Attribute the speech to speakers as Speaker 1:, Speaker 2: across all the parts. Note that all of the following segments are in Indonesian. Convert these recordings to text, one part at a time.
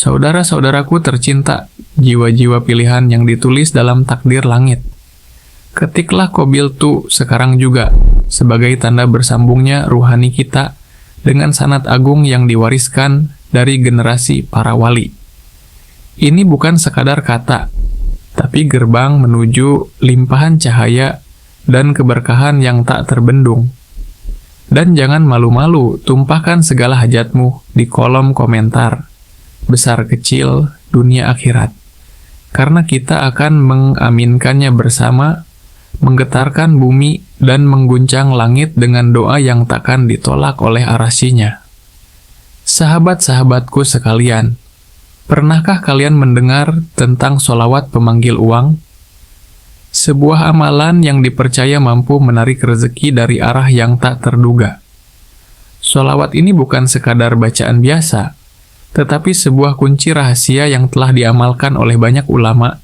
Speaker 1: Saudara-saudaraku tercinta, jiwa-jiwa pilihan yang ditulis dalam takdir langit. Ketiklah qabiltu sekarang juga, sebagai tanda bersambungnya ruhani kita dengan sanad agung yang diwariskan dari generasi para wali. Ini bukan sekadar kata, tapi gerbang menuju limpahan cahaya dan keberkahan yang tak terbendung. Dan jangan malu-malu, tumpahkan segala hajatmu di kolom komentar, besar kecil, dunia akhirat. Karena kita akan mengaminkannya bersama, menggetarkan bumi dan mengguncang langit dengan doa yang takkan ditolak oleh arasy-Nya. Sahabat-sahabatku sekalian, pernahkah kalian mendengar tentang sholawat pemanggil uang? Sebuah amalan yang dipercaya mampu menarik rezeki dari arah yang tak terduga. Sholawat ini bukan sekadar bacaan biasa, tetapi sebuah kunci rahasia yang telah diamalkan oleh banyak ulama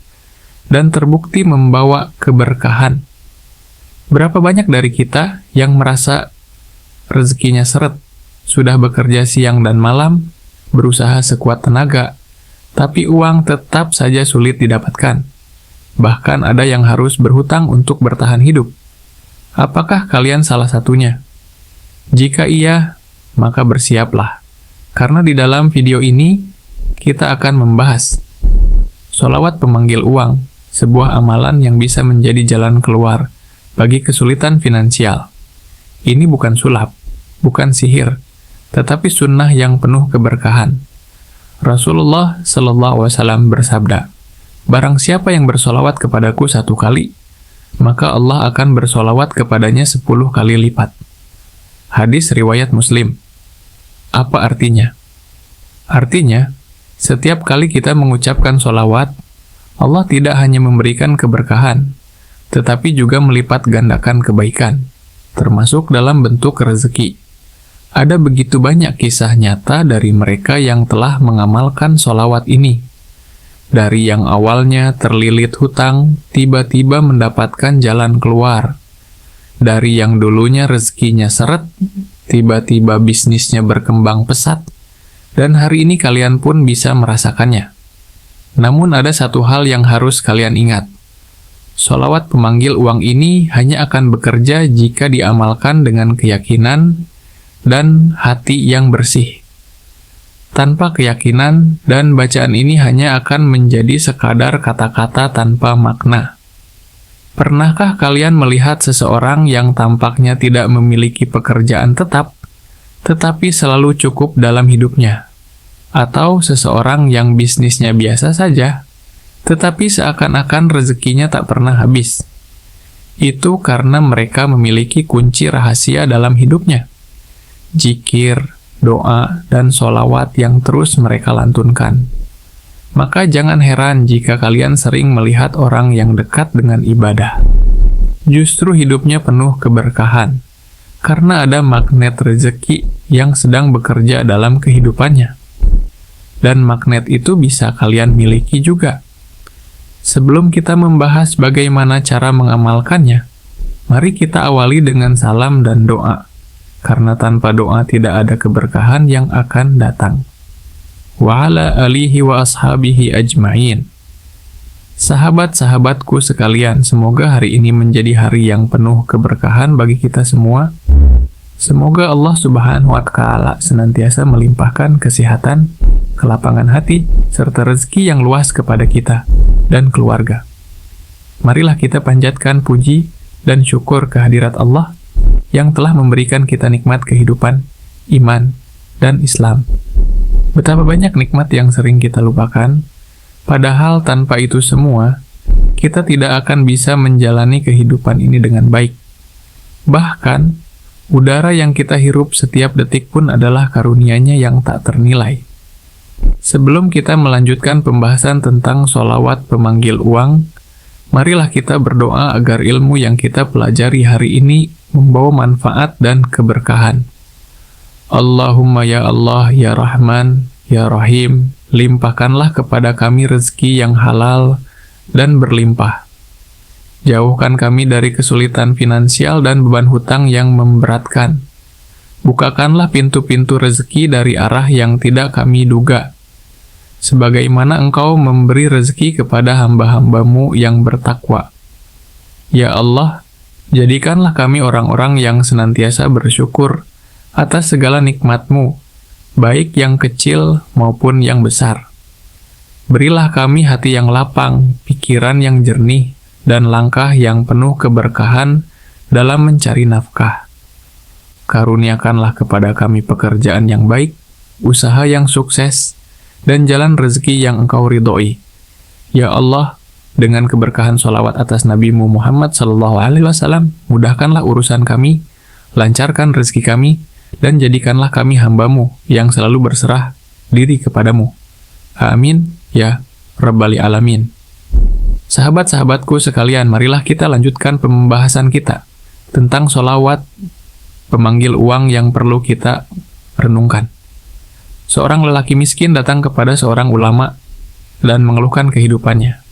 Speaker 1: dan terbukti membawa keberkahan. Berapa banyak dari kita yang merasa rezekinya seret, sudah bekerja siang dan malam, berusaha sekuat tenaga, tapi uang tetap saja sulit didapatkan. Bahkan ada yang harus berhutang untuk bertahan hidup. Apakah kalian salah satunya? Jika iya, maka bersiaplah. Karena di dalam video ini, kita akan membahas sholawat pemanggil uang, sebuah amalan yang bisa menjadi jalan keluar bagi kesulitan finansial. Ini bukan sulap, bukan sihir, tetapi sunnah yang penuh keberkahan. Rasulullah SAW bersabda, "Barang siapa yang bersolawat kepadaku 1 kali, maka Allah akan bersolawat kepadanya 10 kali lipat." Hadis riwayat Muslim. Apa artinya? Artinya, setiap kali kita mengucapkan solawat, Allah tidak hanya memberikan keberkahan, tetapi juga melipat gandakan kebaikan, termasuk dalam bentuk rezeki. Ada begitu banyak kisah nyata dari mereka yang telah mengamalkan solawat ini. Dari yang awalnya terlilit hutang, tiba-tiba mendapatkan jalan keluar. Dari yang dulunya rezekinya seret, tiba-tiba bisnisnya berkembang pesat, dan hari ini kalian pun bisa merasakannya. Namun ada satu hal yang harus kalian ingat. Sholawat pemanggil uang ini hanya akan bekerja jika diamalkan dengan keyakinan dan hati yang bersih. Tanpa keyakinan dan bacaan ini hanya akan menjadi sekadar kata-kata tanpa makna. Pernahkah kalian melihat seseorang yang tampaknya tidak memiliki pekerjaan tetap, tetapi selalu cukup dalam hidupnya? Atau seseorang yang bisnisnya biasa saja, tetapi seakan-akan rezekinya tak pernah habis? Itu karena mereka memiliki kunci rahasia dalam hidupnya. Zikir, doa, dan sholawat yang terus mereka lantunkan. Maka jangan heran jika kalian sering melihat orang yang dekat dengan ibadah. Justru hidupnya penuh keberkahan, karena ada magnet rezeki yang sedang bekerja dalam kehidupannya. Dan magnet itu bisa kalian miliki juga. Sebelum kita membahas bagaimana cara mengamalkannya, mari kita awali dengan salam dan doa. Karena tanpa doa tidak ada keberkahan yang akan datang. Wa ala alihi wa ashabihi ajma'in. Sahabat-sahabatku sekalian, semoga hari ini menjadi hari yang penuh keberkahan bagi kita semua. Semoga Allah Subhanahu wa Ta'ala senantiasa melimpahkan kesehatan, kelapangan hati, serta rezeki yang luas kepada kita dan keluarga. Marilah kita panjatkan puji dan syukur kehadirat Allah yang telah memberikan kita nikmat kehidupan, iman, dan Islam. Betapa banyak nikmat yang sering kita lupakan, padahal tanpa itu semua, kita tidak akan bisa menjalani kehidupan ini dengan baik. Bahkan, udara yang kita hirup setiap detik pun adalah karunia-Nya yang tak ternilai. Sebelum kita melanjutkan pembahasan tentang sholawat pemanggil uang, marilah kita berdoa agar ilmu yang kita pelajari hari ini membawa manfaat dan keberkahan. Allahumma ya Allah, ya Rahman, ya Rahim, limpahkanlah kepada kami rezeki yang halal dan berlimpah. Jauhkan kami dari kesulitan finansial dan beban hutang yang memberatkan. Bukakanlah pintu-pintu rezeki dari arah yang tidak kami duga. sebagaimana Engkau memberi rezeki kepada hamba-hamba-Mu yang bertakwa. Ya Allah, jadikanlah kami orang-orang yang senantiasa bersyukur atas segala nikmat-Mu, baik yang kecil maupun yang besar. Berilah kami hati yang lapang, pikiran yang jernih, dan langkah yang penuh keberkahan dalam mencari nafkah. Karuniakanlah kepada kami pekerjaan yang baik, usaha yang sukses, dan jalan rezeki yang Engkau ridhoi. Ya Allah, dengan keberkahan sholawat atas Nabi-Mu Muhammad SAW, mudahkanlah urusan kami, lancarkan rezeki kami, dan jadikanlah kami hamba-Mu yang selalu berserah diri kepadamu. Amin, ya Rabbal Alamin. Sahabat-sahabatku sekalian, marilah kita lanjutkan pembahasan kita tentang sholawat pemanggil uang yang perlu kita renungkan. Seorang lelaki miskin datang kepada seorang ulama dan mengeluhkan kehidupannya.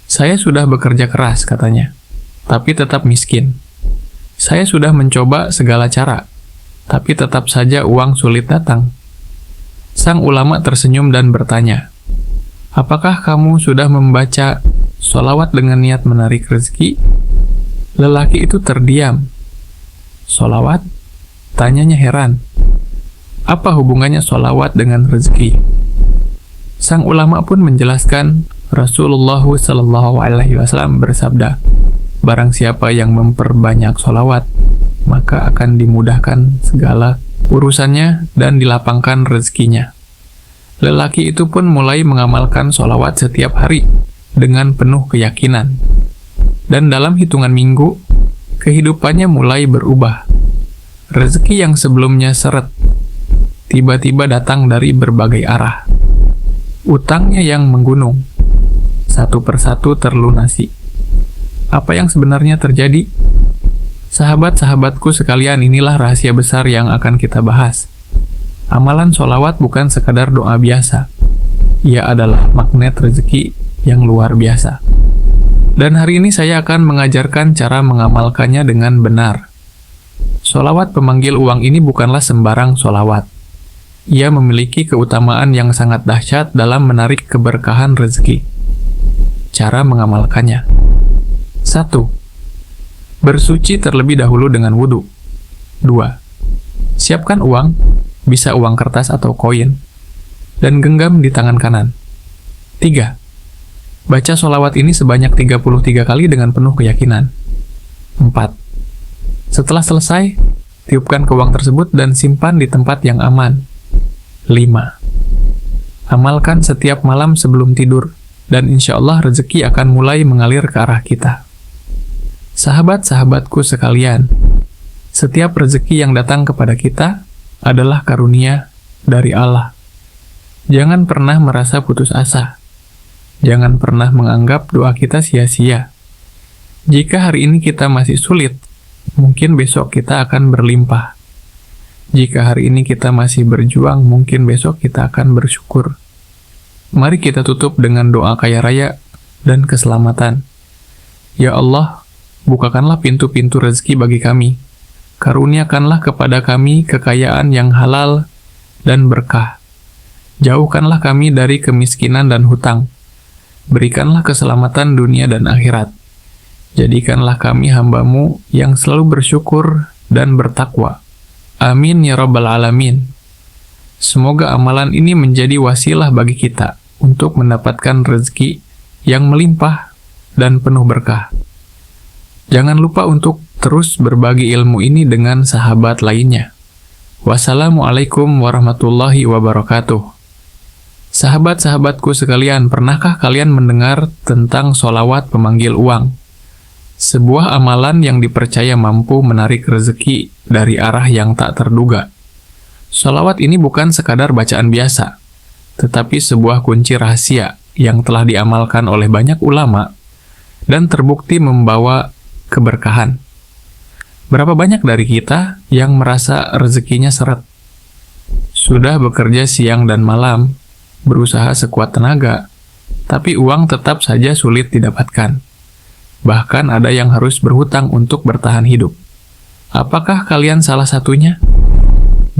Speaker 1: Saya sudah bekerja keras, katanya, tapi tetap miskin. Saya sudah mencoba segala cara, tapi tetap saja uang sulit datang. Sang ulama tersenyum dan bertanya, apakah kamu sudah membaca sholawat dengan niat menarik rezeki? Lelaki itu terdiam. Sholawat? Tanyanya heran. Apa hubungannya sholawat dengan rezeki? Sang ulama pun menjelaskan, Rasulullah SAW bersabda, barang siapa yang memperbanyak sholawat, maka akan dimudahkan segala urusannya dan dilapangkan rezekinya. Lelaki itu pun mulai mengamalkan sholawat setiap hari dengan penuh keyakinan. Dan dalam hitungan minggu, kehidupannya mulai berubah. Rezeki yang sebelumnya seret tiba-tiba datang dari berbagai arah. Utangnya yang menggunung, satu persatu terlunasi. Apa yang sebenarnya terjadi? Sahabat-sahabatku sekalian, inilah rahasia besar yang akan kita bahas. Amalan sholawat bukan sekadar doa biasa. Ia adalah magnet rezeki yang luar biasa. Dan hari ini saya akan mengajarkan cara mengamalkannya dengan benar. Sholawat pemanggil uang ini bukanlah sembarang sholawat. Ia memiliki keutamaan yang sangat dahsyat dalam menarik keberkahan rezeki. Cara mengamalkannya. 1. Bersuci terlebih dahulu dengan wudhu. 2. Siapkan uang, bisa uang kertas atau koin, dan genggam di tangan kanan. 3. Baca sholawat ini sebanyak 33 kali dengan penuh keyakinan. 4. Setelah selesai, tiupkan ke uang tersebut dan simpan di tempat yang aman. 5. Amalkan setiap malam sebelum tidur, dan insya Allah rezeki akan mulai mengalir ke arah kita. Sahabat-sahabatku sekalian, setiap rezeki yang datang kepada kita adalah karunia dari Allah. Jangan pernah merasa putus asa. Jangan pernah menganggap doa kita sia-sia. Jika hari ini kita masih sulit, mungkin besok kita akan berlimpah. Jika hari ini kita masih berjuang, mungkin besok kita akan bersyukur. Mari kita tutup dengan doa kaya raya dan keselamatan. Ya Allah, bukakanlah pintu-pintu rezeki bagi kami. Karuniakanlah kepada kami kekayaan yang halal dan berkah. Jauhkanlah kami dari kemiskinan dan hutang. Berikanlah keselamatan dunia dan akhirat. Jadikanlah kami hamba-Mu yang selalu bersyukur dan bertakwa. Amin ya Rabbal Alamin. Semoga amalan ini menjadi wasilah bagi kita untuk mendapatkan rezeki yang melimpah dan penuh berkah. Jangan lupa untuk terus berbagi ilmu ini dengan sahabat lainnya. Wassalamualaikum warahmatullahi wabarakatuh. Sahabat-sahabatku sekalian, pernahkah kalian mendengar tentang sholawat pemanggil uang? Sebuah amalan yang dipercaya mampu menarik rezeki dari arah yang tak terduga. Sholawat ini bukan sekadar bacaan biasa, tetapi sebuah kunci rahasia yang telah diamalkan oleh banyak ulama dan terbukti membawa keberkahan. Berapa banyak dari kita yang merasa rezekinya seret? Sudah bekerja siang dan malam, berusaha sekuat tenaga, tapi uang tetap saja sulit didapatkan. Bahkan ada yang harus berhutang untuk bertahan hidup. Apakah kalian salah satunya?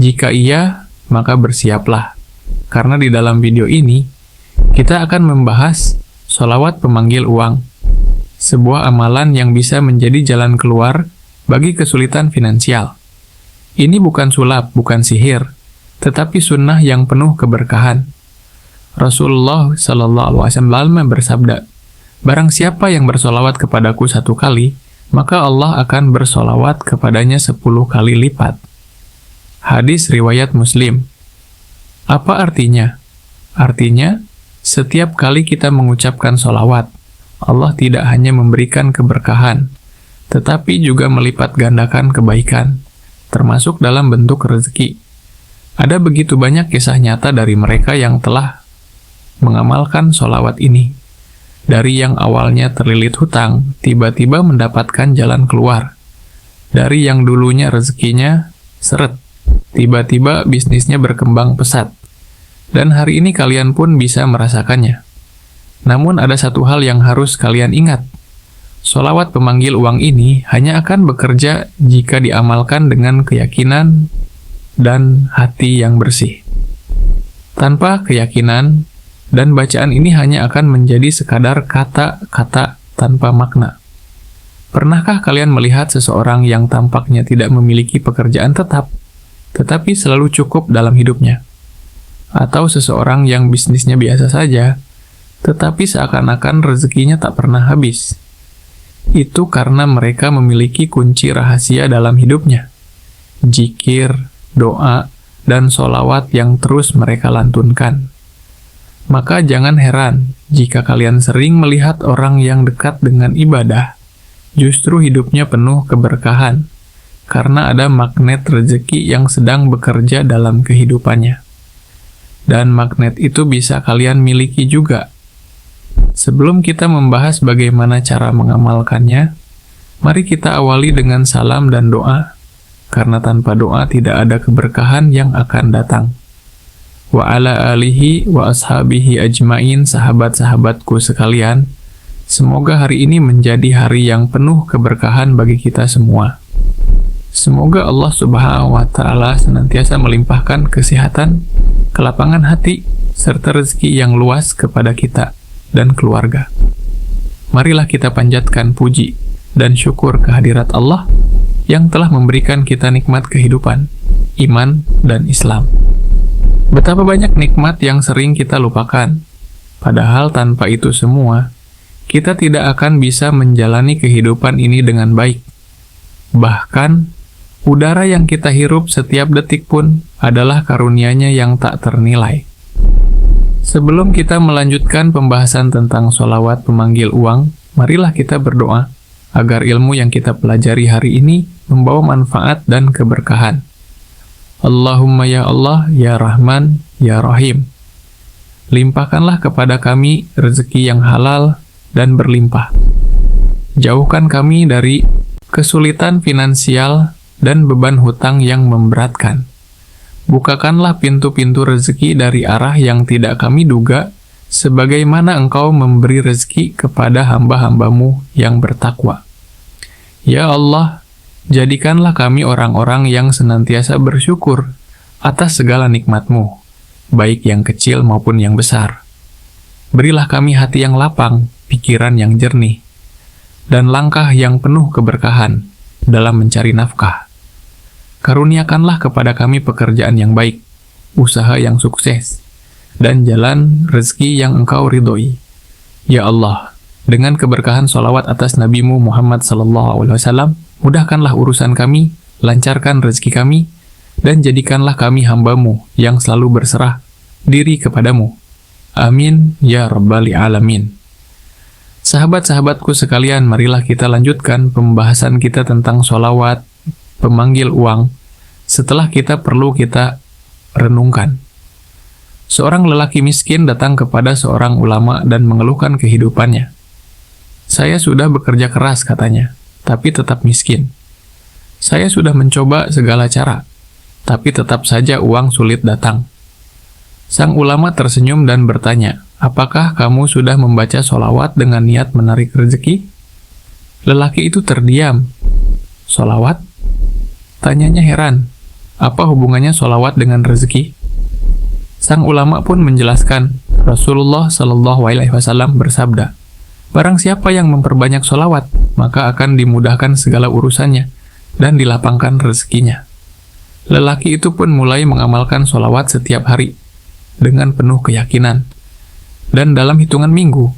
Speaker 1: Jika iya, maka bersiaplah. Karena di dalam video ini, kita akan membahas sholawat pemanggil uang, sebuah amalan yang bisa menjadi jalan keluar bagi kesulitan finansial. Ini bukan sulap, bukan sihir, tetapi sunnah yang penuh keberkahan. Rasulullah SAW bersabda, "Barang siapa yang bersolawat kepadaku 1 kali, maka Allah akan bersolawat kepadanya 10 kali lipat." Hadis riwayat Muslim. Apa artinya? Artinya, setiap kali kita mengucapkan solawat, Allah tidak hanya memberikan keberkahan, tetapi juga melipat gandakan kebaikan, termasuk dalam bentuk rezeki. Ada begitu banyak kisah nyata dari mereka yang telah mengamalkan solawat ini. Dari yang awalnya terlilit hutang, tiba-tiba mendapatkan jalan keluar. Dari yang dulunya rezekinya seret, tiba-tiba bisnisnya berkembang pesat. Dan hari ini kalian pun bisa merasakannya. Namun ada satu hal yang harus kalian ingat. Solawat pemanggil uang ini hanya akan bekerja jika diamalkan dengan keyakinan dan hati yang bersih. Tanpa keyakinan dan bacaan ini hanya akan menjadi sekadar kata-kata tanpa makna. Pernahkah kalian melihat seseorang yang tampaknya tidak memiliki pekerjaan tetap, tetapi selalu cukup dalam hidupnya? Atau seseorang yang bisnisnya biasa saja, tetapi seakan-akan rezekinya tak pernah habis? Itu karena mereka memiliki kunci rahasia dalam hidupnya. Zikir, doa, dan sholawat yang terus mereka lantunkan. Maka jangan heran jika kalian sering melihat orang yang dekat dengan ibadah, justru hidupnya penuh keberkahan, karena ada magnet rezeki yang sedang bekerja dalam kehidupannya. Dan magnet itu bisa kalian miliki juga. Sebelum kita membahas bagaimana cara mengamalkannya, mari kita awali dengan salam dan doa, karena tanpa doa tidak ada keberkahan yang akan datang. Wa ala alihi wa ashabihi ajmain, sahabat-sahabatku sekalian, semoga hari ini menjadi hari yang penuh keberkahan bagi kita semua. Semoga Allah Subhanahu wa Ta'ala senantiasa melimpahkan kesehatan, kelapangan hati, serta rezeki yang luas kepada kita dan keluarga. Marilah kita panjatkan puji dan syukur kehadirat Allah yang telah memberikan kita nikmat kehidupan, iman, dan Islam. Betapa banyak nikmat yang sering kita lupakan, padahal tanpa itu semua, kita tidak akan bisa menjalani kehidupan ini dengan baik. Bahkan, udara yang kita hirup setiap detik pun adalah karunia-Nya yang tak ternilai. Sebelum kita melanjutkan pembahasan tentang sholawat pemanggil uang, marilah kita berdoa agar ilmu yang kita pelajari hari ini membawa manfaat dan keberkahan. Allahumma ya Allah, ya Rahman, ya Rahim. Limpahkanlah kepada kami rezeki yang halal dan berlimpah. Jauhkan kami dari kesulitan finansial dan beban hutang yang memberatkan. Bukakanlah pintu-pintu rezeki dari arah yang tidak kami duga, sebagaimana Engkau memberi rezeki kepada hamba-hambamu yang bertakwa. Ya Allah, jadikanlah kami orang-orang yang senantiasa bersyukur atas segala nikmat-Mu, baik yang kecil maupun yang besar. Berilah kami hati yang lapang, pikiran yang jernih, dan langkah yang penuh keberkahan dalam mencari nafkah. Karuniakanlah kepada kami pekerjaan yang baik, usaha yang sukses, dan jalan rezeki yang Engkau ridhoi. Ya Allah, dengan keberkahan sholawat atas Nabi-Mu Muhammad SAW, mudahkanlah urusan kami, lancarkan rezeki kami, dan jadikanlah kami hamba-Mu yang selalu berserah diri kepadamu. Amin, ya Rabbal Alamin. Sahabat-sahabatku sekalian, marilah kita lanjutkan pembahasan kita tentang sholawat pemanggil uang setelah kita renungkan. Seorang lelaki miskin datang kepada seorang ulama dan mengeluhkan kehidupannya. Saya sudah bekerja keras, katanya, tapi tetap miskin. Saya sudah mencoba segala cara, tapi tetap saja uang sulit datang. Sang ulama tersenyum dan bertanya, apakah kamu sudah membaca sholawat dengan niat menarik rezeki? Lelaki itu terdiam. Sholawat? Tanyanya heran, apa hubungannya sholawat dengan rezeki? Sang ulama pun menjelaskan, Rasulullah Shallallahu Alaihi Wasallam bersabda, barang siapa yang memperbanyak sholawat, maka akan dimudahkan segala urusannya dan dilapangkan rezekinya. Lelaki itu pun mulai mengamalkan sholawat setiap hari dengan penuh keyakinan. Dan dalam hitungan minggu,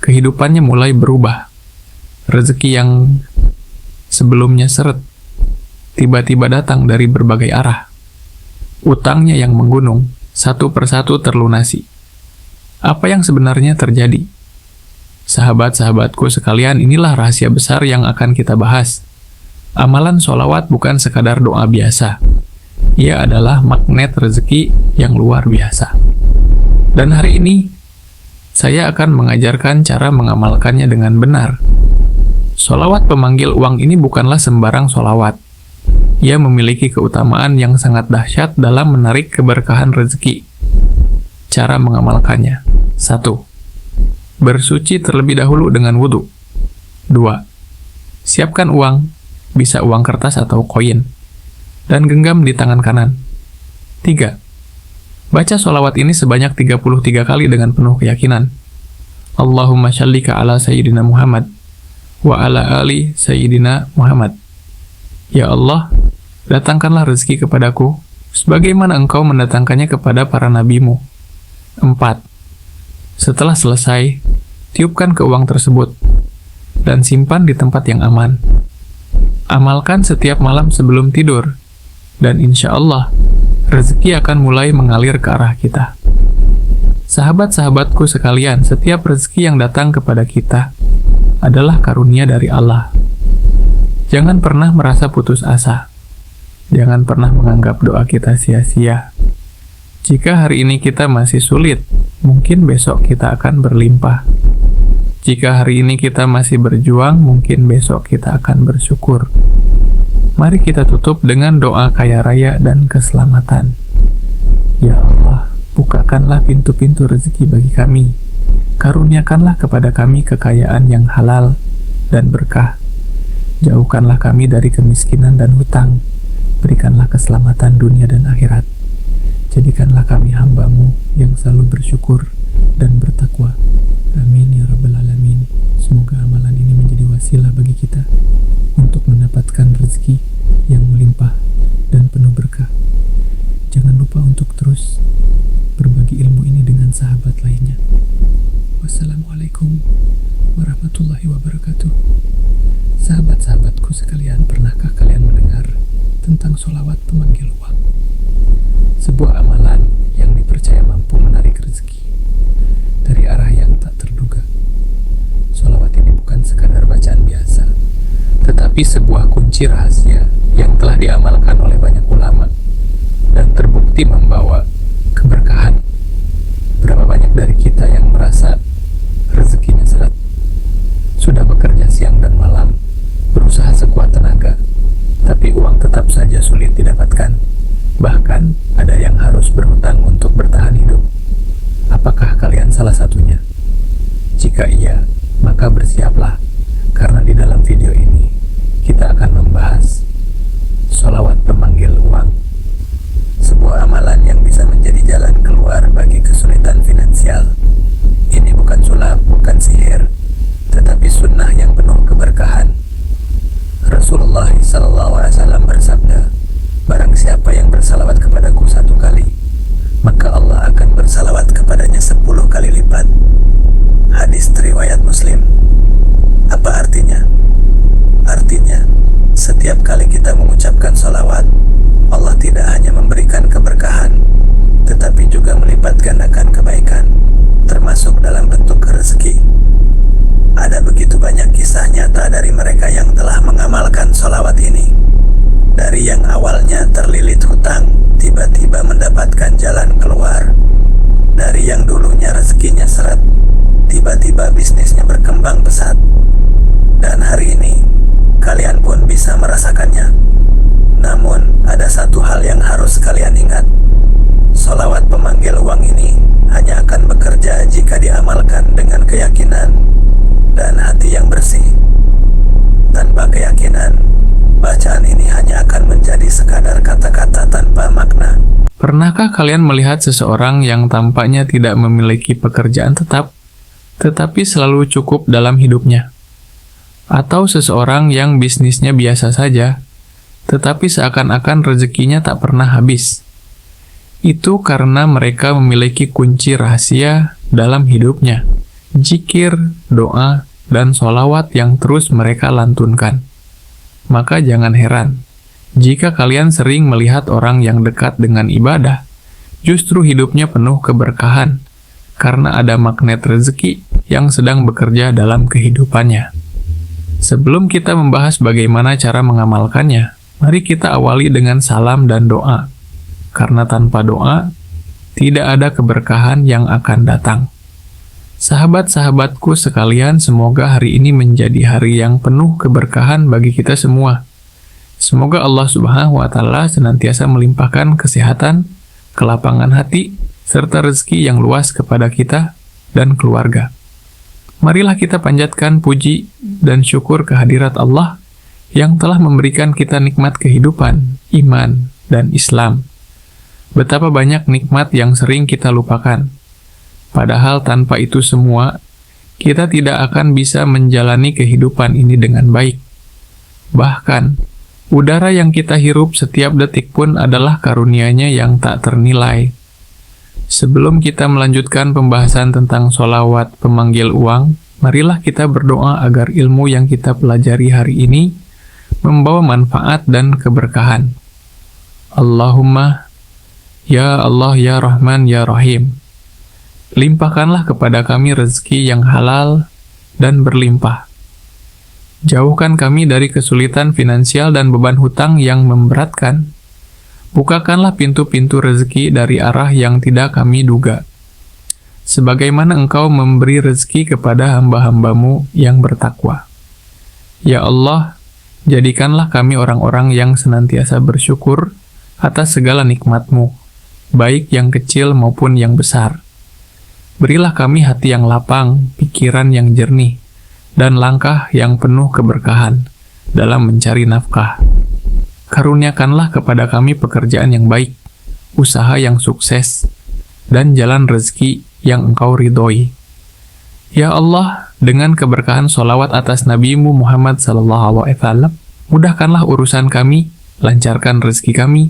Speaker 1: kehidupannya mulai berubah. Rezeki yang sebelumnya seret, tiba-tiba datang dari berbagai arah. Utangnya yang menggunung, satu persatu terlunasi. Apa yang sebenarnya terjadi? Sahabat-sahabatku sekalian, inilah rahasia besar yang akan kita bahas. Amalan sholawat bukan sekadar doa biasa. Ia adalah magnet rezeki yang luar biasa. Dan hari ini, saya akan mengajarkan cara mengamalkannya dengan benar. Sholawat pemanggil uang ini bukanlah sembarang sholawat. Ia memiliki keutamaan yang sangat dahsyat dalam menarik keberkahan rezeki. Cara mengamalkannya. 1. Bersuci terlebih dahulu dengan wudhu. 2. Siapkan uang, bisa uang kertas atau koin, dan genggam di tangan kanan. 3. Baca sholawat ini sebanyak 33 kali dengan penuh keyakinan. Allahumma shallika ala Sayyidina Muhammad wa ala ali Sayyidina Muhammad. Ya Allah, datangkanlah rezeki kepadaku, sebagaimana Engkau mendatangkannya kepada para nabimu. 4. Setelah selesai, tiupkan ke uang tersebut, dan simpan di tempat yang aman. Amalkan setiap malam sebelum tidur, dan insya Allah, rezeki akan mulai mengalir ke arah kita. Sahabat-sahabatku sekalian, setiap rezeki yang datang kepada kita adalah karunia dari Allah. Jangan pernah merasa putus asa. Jangan pernah menganggap doa kita sia-sia. Jika hari ini kita masih sulit, mungkin besok kita akan berlimpah. Jika hari ini kita masih berjuang, mungkin besok kita akan bersyukur. Mari kita tutup dengan doa kaya raya dan keselamatan. Ya Allah, bukakanlah pintu-pintu rezeki bagi kami. Karuniakanlah kepada kami kekayaan yang halal dan berkah. Jauhkanlah kami dari kemiskinan dan hutang. Berikanlah keselamatan dunia dan akhirat. Jadikanlah kami hamba-Mu yang selalu bersyukur dan bertakwa. Amin ya rabbal alamin. Semoga amalan ini menjadi wasilah bagi kita untuk mendapatkan rezeki yang melimpah dan penuh berkah. Jangan lupa untuk terus berbagi ilmu ini dengan sahabat lainnya. Wassalamualaikum warahmatullahi wabarakatuh. Sahabat-sahabatku sekalian, pernahkah kalian mendengar tentang sholawat pemanggil uang? Sebuah amalan yang dipercaya mampu menarik rezeki dari arah yang tak terduga. Sholawat ini bukan sekadar bacaan biasa, tetapi sebuah kunci rahasia yang telah diamalkan oleh banyak ulama dan terbukti membawa keberkahan. Berapa banyak dari kita yang merasa rezekinya seret, sudah bekerja siang dan malam, berusaha sekuat tenaga, tapi uang tetap saja sulit didapatkan. Bahkan ada yang harus berhutang untuk bertahan hidup. Apakah kalian salah satunya? Jika iya, maka bersiaplah, karena di dalam video ini kita akan membahas sholawat pemanggil uang. Sebuah amalan yang bisa menjadi jalan keluar bagi kesulitan finansial. Ini bukan sulap, bukan sihir, tetapi sunnah yang penuh keberkahan. Rasulullah SAW bersabda, barang siapa yang bersalawat kepadaku 1 kali, maka Allah akan bersalawat kepadanya 10 kali lipat. Hadis riwayat Muslim. Apa artinya? Artinya, setiap kali kita mengucapkan salawat, Allah tidak hanya memberikan keberkahan, tetapi juga melipat gandakan kebaikan, termasuk dalam bentuk rezeki. Ada begitu banyak kisah nyata dari mereka yang telah mengamalkan sholawat ini. Dari yang awalnya terlilit hutang, tiba-tiba mendapatkan jalan keluar. Dari yang dulunya rezekinya seret, tiba-tiba bisnisnya berkembang pesat. Dan hari ini, kalian pun bisa merasakannya. Namun, ada satu hal yang harus kalian ingat. Sholawat pemanggil uang ini hanya akan bekerja jika diamalkan dengan keyakinan dan hati yang bersih. Tanpa keyakinan, bacaan ini hanya akan menjadi sekadar kata-kata tanpa makna. Pernahkah Pernahkah kalian melihat seseorang yang tampaknya tidak memiliki pekerjaan tetap, tetapi selalu cukup dalam hidupnya? Atau seseorang yang bisnisnya biasa saja, tetapi seakan-akan rezekinya tak pernah habis? Itu karena mereka memiliki kunci rahasia dalam hidupnya, zikir, doa, dan sholawat yang terus mereka lantunkan. Maka jangan heran jika kalian sering melihat orang yang dekat dengan ibadah, justru hidupnya penuh keberkahan, karena ada magnet rezeki yang sedang bekerja dalam kehidupannya. Sebelum kita membahas bagaimana cara mengamalkannya, mari kita awali dengan salam dan doa, karena tanpa doa, tidak ada keberkahan yang akan datang. Sahabat-sahabatku sekalian, semoga hari ini menjadi hari yang penuh keberkahan bagi kita semua. Semoga Allah Subhanahu wa Ta'ala senantiasa melimpahkan kesehatan, kelapangan hati, serta rezeki yang luas kepada kita dan keluarga. Marilah kita panjatkan puji dan syukur kehadirat Allah yang telah memberikan kita nikmat kehidupan, iman, dan Islam. Betapa banyak nikmat yang sering kita lupakan. Padahal tanpa itu semua, kita tidak akan bisa menjalani kehidupan ini dengan baik. Bahkan, udara yang kita hirup setiap detik pun adalah karunia-Nya yang tak ternilai. Sebelum kita melanjutkan pembahasan tentang sholawat pemanggil uang, marilah kita berdoa agar ilmu yang kita pelajari hari ini membawa manfaat dan keberkahan. Allahumma, ya Allah, ya Rahman, ya Rahim, limpahkanlah kepada kami rezeki yang halal dan berlimpah. Jauhkan kami dari kesulitan finansial dan beban hutang yang memberatkan. Bukakanlah pintu-pintu rezeki dari arah yang tidak kami duga. Sebagaimana Engkau memberi rezeki kepada hamba-hamba-Mu yang bertakwa. Ya Allah, jadikanlah kami orang-orang yang senantiasa bersyukur atas segala nikmat-Mu, baik yang kecil maupun yang besar. Berilah kami hati yang lapang, pikiran yang jernih, dan langkah yang penuh keberkahan dalam mencari nafkah. Karuniakanlah kepada kami pekerjaan yang baik, usaha yang sukses, dan jalan rezeki yang Engkau ridhoi. Ya Allah, dengan keberkahan sholawat atas Nabi-Mu Muhammad SAW, mudahkanlah urusan kami, lancarkan rezeki kami,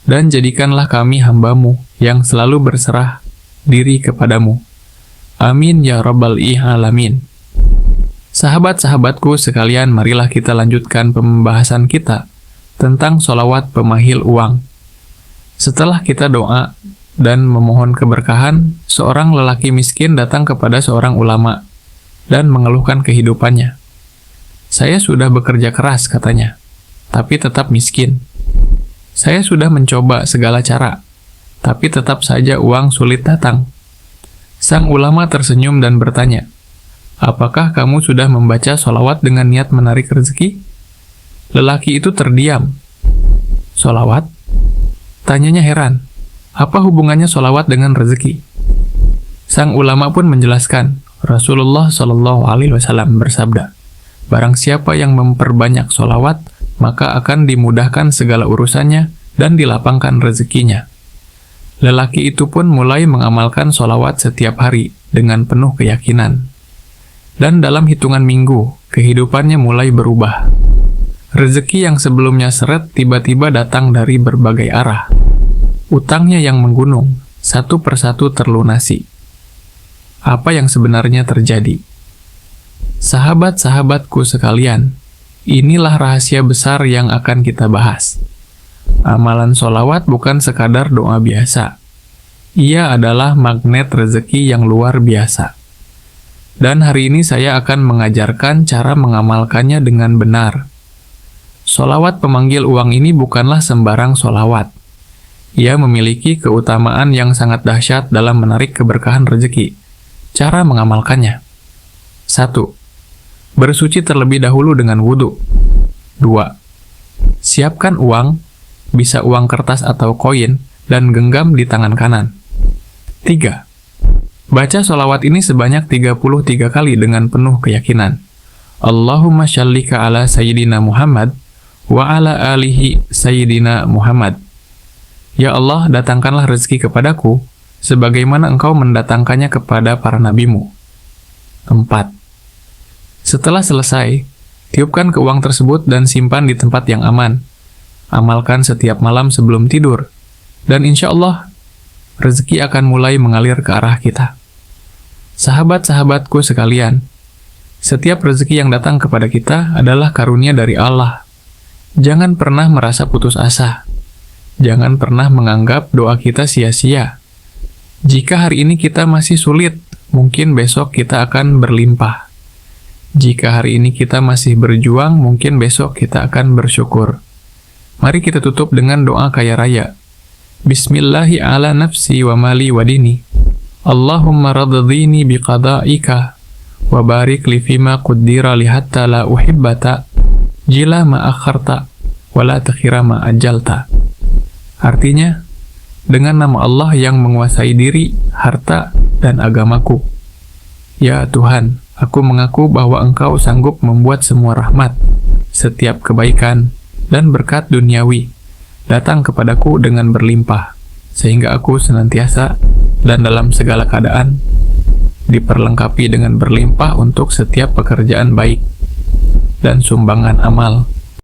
Speaker 1: dan jadikanlah kami hamba-Mu yang selalu berserah diri kepadamu. Amin ya Rabbal Alamin. Sahabat-sahabatku sekalian, marilah kita lanjutkan pembahasan kita tentang sholawat pemanggil uang. Setelah kita doa dan memohon keberkahan, seorang lelaki miskin datang kepada seorang ulama dan mengeluhkan kehidupannya. Saya sudah bekerja keras, katanya, tapi tetap miskin. Saya sudah mencoba segala cara, tapi tetap saja uang sulit datang. Sang ulama tersenyum dan bertanya, apakah kamu sudah membaca sholawat dengan niat menarik rezeki? Lelaki itu terdiam. Sholawat? Tanyanya heran. Apa hubungannya sholawat dengan rezeki? Sang ulama pun menjelaskan, Rasulullah SAW bersabda, barang siapa yang memperbanyak sholawat, maka akan dimudahkan segala urusannya dan dilapangkan rezekinya. Lelaki itu pun mulai mengamalkan sholawat setiap hari dengan penuh keyakinan. Dan dalam hitungan minggu, kehidupannya mulai berubah. Rezeki yang sebelumnya seret tiba-tiba datang dari berbagai arah. Utangnya yang menggunung, satu persatu terlunasi. Apa yang sebenarnya terjadi? Sahabat-sahabatku sekalian, inilah rahasia besar yang akan kita bahas. Amalan sholawat bukan sekadar doa biasa. Ia adalah magnet rezeki yang luar biasa. Dan hari ini saya akan mengajarkan cara mengamalkannya dengan benar. Sholawat pemanggil uang ini bukanlah sembarang sholawat. Ia memiliki keutamaan yang sangat dahsyat dalam menarik keberkahan rezeki. Cara mengamalkannya. 1. Bersuci terlebih dahulu dengan wudhu. 2. Siapkan uang, bisa uang kertas atau koin, dan genggam di tangan kanan. 3. Baca sholawat ini sebanyak 33 kali dengan penuh keyakinan. Allahumma shallika ala Sayyidina Muhammad wa ala alihi Sayyidina Muhammad. Ya Allah, datangkanlah rezeki kepadaku, sebagaimana Engkau mendatangkannya kepada para nabimu. 4. Setelah selesai, tiupkan ke uang tersebut dan simpan di tempat yang aman. Amalkan setiap malam sebelum tidur, dan insya Allah, rezeki akan mulai mengalir ke arah kita. Sahabat-sahabatku sekalian, setiap rezeki yang datang kepada kita adalah karunia dari Allah. Jangan pernah merasa putus asa. Jangan pernah menganggap doa kita sia-sia. Jika hari ini kita masih sulit, mungkin besok kita akan berlimpah. Jika hari ini kita masih berjuang, mungkin besok kita akan bersyukur. Mari kita tutup dengan doa kaya raya. Bismillahi ala nafsi wa mali wa dini. Allahumma radadini biqada'ika wa barik li fima quddira li hatta la uhibbata jila ma akharta wa la takhira ma ajalta. Artinya, dengan nama Allah yang menguasai diri, harta, dan agamaku. Ya Tuhan, aku mengaku bahwa Engkau sanggup membuat semua rahmat, setiap kebaikan, dan berkat duniawi datang kepadaku dengan berlimpah, sehingga aku senantiasa dan dalam segala keadaan diperlengkapi dengan berlimpah untuk setiap pekerjaan baik dan sumbangan amal.